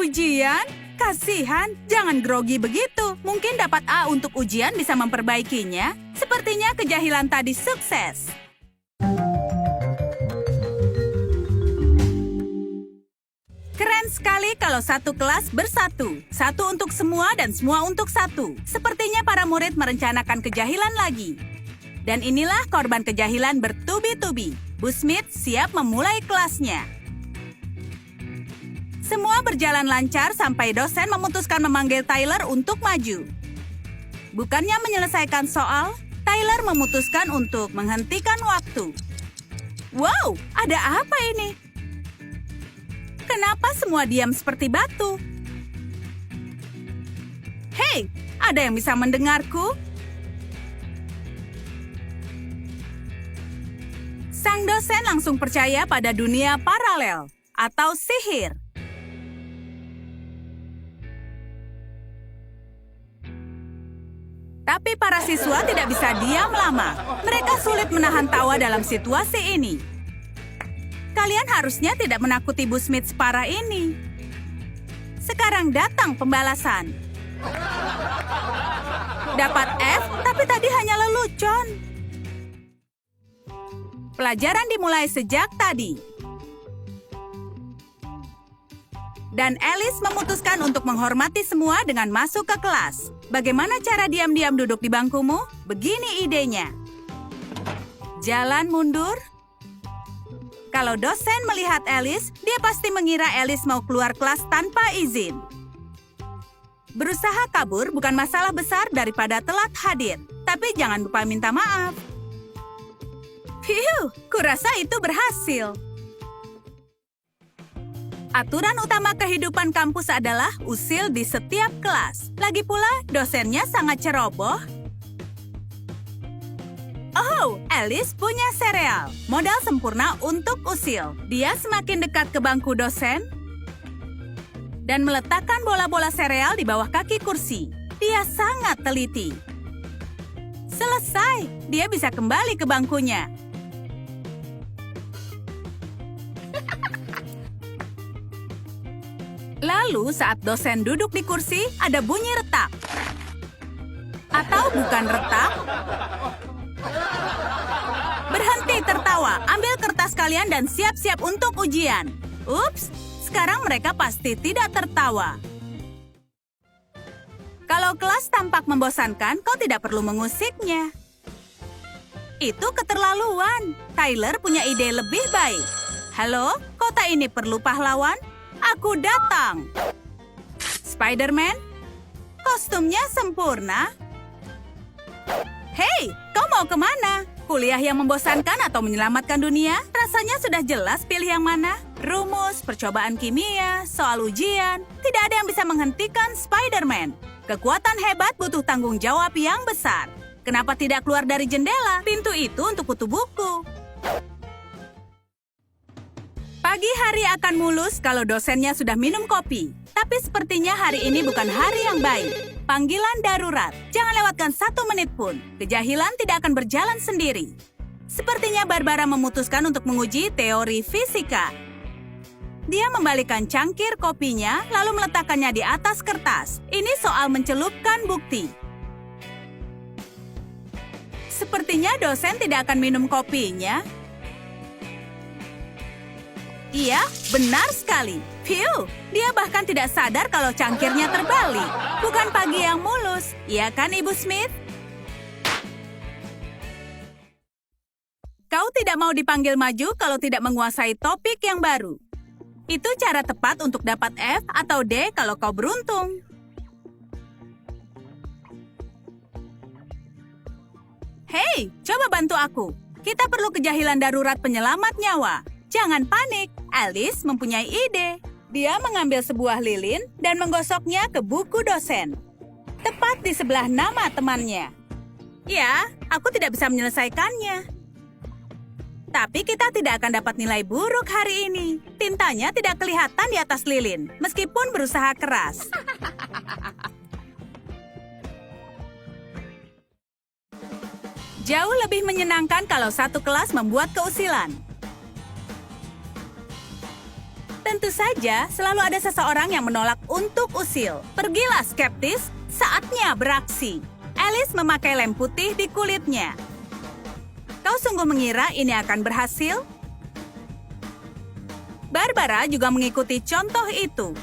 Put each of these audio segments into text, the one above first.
Ujian? Kasihan, jangan grogi begitu. Mungkin dapat A untuk ujian bisa memperbaikinya. Sepertinya kejahilan tadi sukses. Keren sekali kalau satu kelas bersatu. Satu untuk semua dan semua untuk satu. Sepertinya para murid merencanakan kejahilan lagi. Dan inilah korban kejahilan bertubi-tubi. Bu Smith siap memulai kelasnya. Semua berjalan lancar sampai dosen memutuskan memanggil Tyler untuk maju. Bukannya menyelesaikan soal, Tyler memutuskan untuk menghentikan waktu. Wow, ada apa ini? Kenapa semua diam seperti batu? Hei, ada yang bisa mendengarku? Sang dosen langsung percaya pada dunia paralel atau sihir. Tapi para siswa tidak bisa diam lama. Mereka sulit menahan tawa dalam situasi ini. Kalian harusnya tidak menakuti Bu Smith separah ini. Sekarang datang pembalasan. Dapat F, tapi tadi hanya lelucon. Pelajaran dimulai sejak tadi. Dan Alice memutuskan untuk menghormati semua dengan masuk ke kelas. Bagaimana cara diam-diam duduk di bangkumu? Begini idenya. Jalan mundur. Kalau dosen melihat Alice, dia pasti mengira Alice mau keluar kelas tanpa izin. Berusaha kabur bukan masalah besar daripada telat hadir. Tapi jangan lupa minta maaf. Phew, kurasa itu berhasil. Aturan utama kehidupan kampus adalah usil di setiap kelas. Lagi pula, dosennya sangat ceroboh. Oh, Alice punya sereal. Modal sempurna untuk usil. Dia semakin dekat ke bangku dosen dan meletakkan bola-bola sereal di bawah kaki kursi. Dia sangat teliti. Selesai, dia bisa kembali ke bangkunya. Lalu saat dosen duduk di kursi, ada bunyi retak. Atau bukan retak? Berhenti tertawa, ambil kertas kalian dan siap-siap untuk ujian. Ups, sekarang mereka pasti tidak tertawa. Kalau kelas tampak membosankan, kau tidak perlu mengusiknya. Itu keterlaluan. Tyler punya ide lebih baik. Halo, kota ini perlu pahlawan? Aku datang. Spider-Man, kostumnya sempurna. Hei, kau mau kemana? Kuliah yang membosankan atau menyelamatkan dunia? Rasanya sudah jelas pilih yang mana. Rumus, percobaan kimia, soal ujian. Tidak ada yang bisa menghentikan Spider-Man. Kekuatan hebat butuh tanggung jawab yang besar. Kenapa tidak keluar dari jendela? Pintu itu untuk kutu buku. Pagi hari akan mulus kalau dosennya sudah minum kopi. Tapi sepertinya hari ini bukan hari yang baik. Panggilan darurat. Jangan lewatkan 1 menit pun. Kejahilan tidak akan berjalan sendiri. Sepertinya Barbara memutuskan untuk menguji teori fisika. Dia membalikan cangkir kopinya, lalu meletakkannya di atas kertas. Ini soal mencelupkan bukti. Sepertinya dosen tidak akan minum kopinya. Iya, benar sekali. Phew, dia bahkan tidak sadar kalau cangkirnya terbalik. Bukan pagi yang mulus, iya kan Ibu Smith? Kau tidak mau dipanggil maju kalau tidak menguasai topik yang baru. Itu cara tepat untuk dapat F atau D kalau kau beruntung. Hei, coba bantu aku. Kita perlu kejahilan darurat penyelamat nyawa. Jangan panik, Alice mempunyai ide. Dia mengambil sebuah lilin dan menggosoknya ke buku dosen. Tepat di sebelah nama temannya. Ya, aku tidak bisa menyelesaikannya. Tapi kita tidak akan dapat nilai buruk hari ini. Tintanya tidak kelihatan di atas lilin, meskipun berusaha keras. Jauh lebih menyenangkan kalau satu kelas membuat keusilan. Tentu saja, selalu ada seseorang yang menolak untuk usil. Pergilah skeptis, saatnya beraksi. Alice memakai lem putih di kulitnya. Kau sungguh mengira ini akan berhasil? Barbara juga mengikuti contoh itu.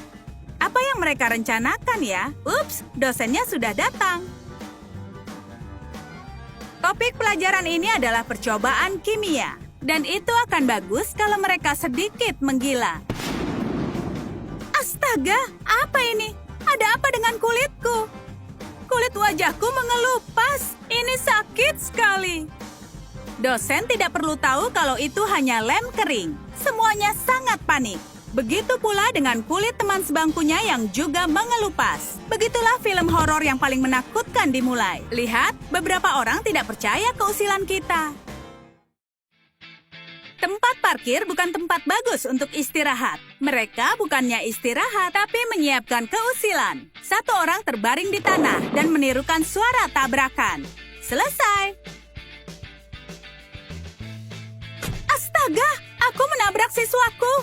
Apa yang mereka rencanakan ya? Ups, dosennya sudah datang. Topik pelajaran ini adalah percobaan kimia. Dan itu akan bagus kalau mereka sedikit menggila. Astaga, apa ini? Ada apa dengan kulitku? Kulit wajahku mengelupas. Ini sakit sekali. Dosen tidak perlu tahu kalau itu hanya lem kering. Semuanya sangat panik. Begitu pula dengan kulit teman sebangkunya yang juga mengelupas. Begitulah film horor yang paling menakutkan dimulai. Lihat, beberapa orang tidak percaya keusilan kita. Tempat parkir bukan tempat bagus untuk istirahat. Mereka bukannya istirahat, tapi menyiapkan keusilan. Satu orang terbaring di tanah dan menirukan suara tabrakan. Selesai. Astaga, aku menabrak siswaku.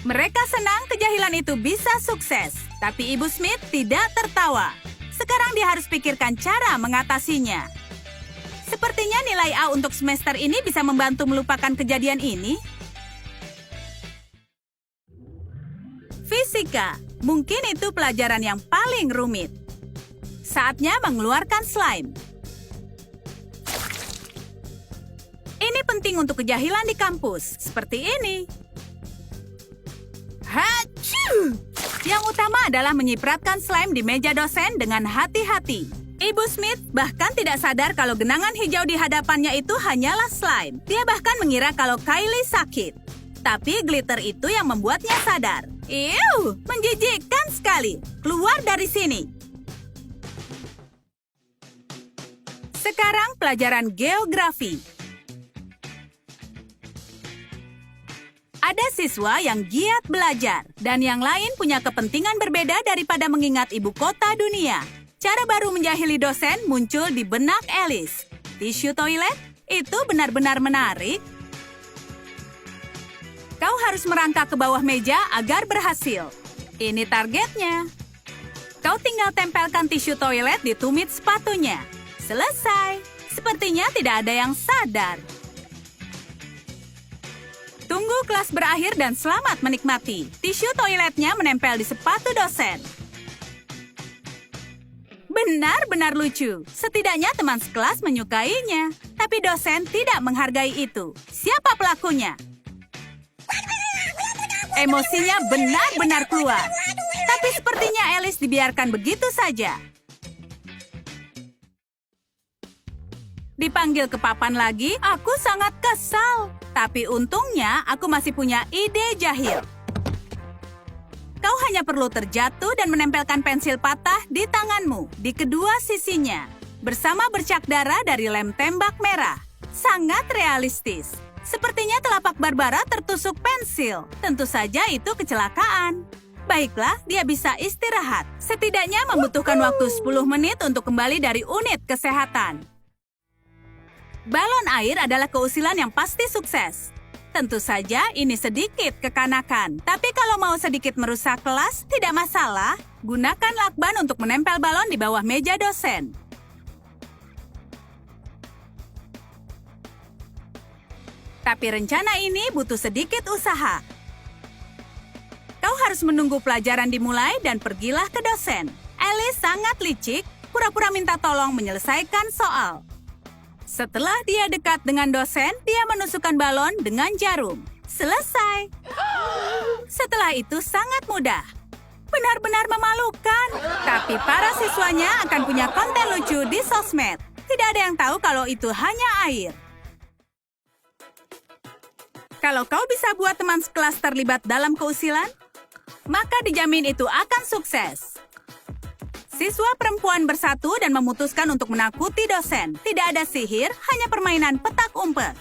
Mereka senang kejahilan itu bisa sukses, tapi Ibu Smith tidak tertawa. Sekarang dia harus pikirkan cara mengatasinya. Sepertinya nilai A untuk semester ini bisa membantu melupakan kejadian ini. Fisika, mungkin itu pelajaran yang paling rumit. Saatnya mengeluarkan slime. Ini penting untuk kejahilan di kampus, seperti ini. Hachu! Yang utama adalah menyipratkan slime di meja dosen dengan hati-hati. Ibu Smith bahkan tidak sadar kalau genangan hijau di hadapannya itu hanyalah slime. Dia bahkan mengira kalau Kylie sakit. Tapi glitter itu yang membuatnya sadar. Iuh, menjijikkan sekali. Keluar dari sini. Sekarang pelajaran geografi. Ada siswa yang giat belajar, dan yang lain punya kepentingan berbeda daripada mengingat ibu kota dunia. Cara baru menjahili dosen muncul di benak Alice. Tisu toilet? Itu benar-benar menarik. Kau harus merangkak ke bawah meja agar berhasil. Ini targetnya. Kau tinggal tempelkan tisu toilet di tumit sepatunya. Selesai. Sepertinya tidak ada yang sadar. Tunggu kelas berakhir dan selamat menikmati. Tisu toiletnya menempel di sepatu dosen. Benar-benar lucu. Setidaknya teman sekelas menyukainya. Tapi dosen tidak menghargai itu. Siapa pelakunya? Emosinya benar-benar keluar. Tapi sepertinya Alice dibiarkan begitu saja. Dipanggil ke papan lagi, aku sangat kesal. Tapi untungnya aku masih punya ide jahil. Kau hanya perlu terjatuh dan menempelkan pensil patah di tanganmu, di kedua sisinya. Bersama bercak darah dari lem tembak merah. Sangat realistis. Sepertinya telapak Barbara tertusuk pensil. Tentu saja itu kecelakaan. Baiklah, dia bisa istirahat. Setidaknya membutuhkan waktu 10 menit untuk kembali dari unit kesehatan. Balon air adalah keusilan yang pasti sukses. Tentu saja ini sedikit kekanakan. Tapi kalau mau sedikit merusak kelas, tidak masalah. Gunakan lakban untuk menempel balon di bawah meja dosen. Tapi rencana ini butuh sedikit usaha. Kau harus menunggu pelajaran dimulai dan pergilah ke dosen. Alice sangat licik, pura-pura minta tolong menyelesaikan soal. Setelah dia dekat dengan dosen, dia menusukkan balon dengan jarum. Selesai. Setelah itu sangat mudah. Benar-benar memalukan. Tapi para siswanya akan punya konten lucu di sosmed. Tidak ada yang tahu kalau itu hanya air. Kalau kau bisa buat teman sekelas terlibat dalam keusilan, maka dijamin itu akan sukses. Siswa perempuan bersatu dan memutuskan untuk menakuti dosen. Tidak ada sihir, hanya permainan petak umpet.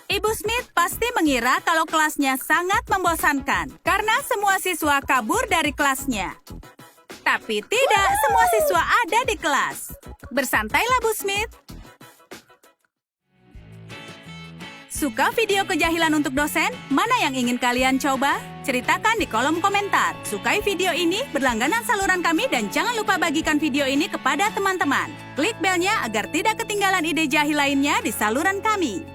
Ibu Smith pasti mengira kalau kelasnya sangat membosankan karena semua siswa kabur dari kelasnya. Tapi tidak, semua siswa ada di kelas. Bersantailah, Bu Smith. Suka video kejahilan untuk dosen? Mana yang ingin kalian coba? Ceritakan di kolom komentar. Sukai video ini, berlangganan saluran kami, dan jangan lupa bagikan video ini kepada teman-teman. Klik belnya agar tidak ketinggalan ide jahil lainnya di saluran kami.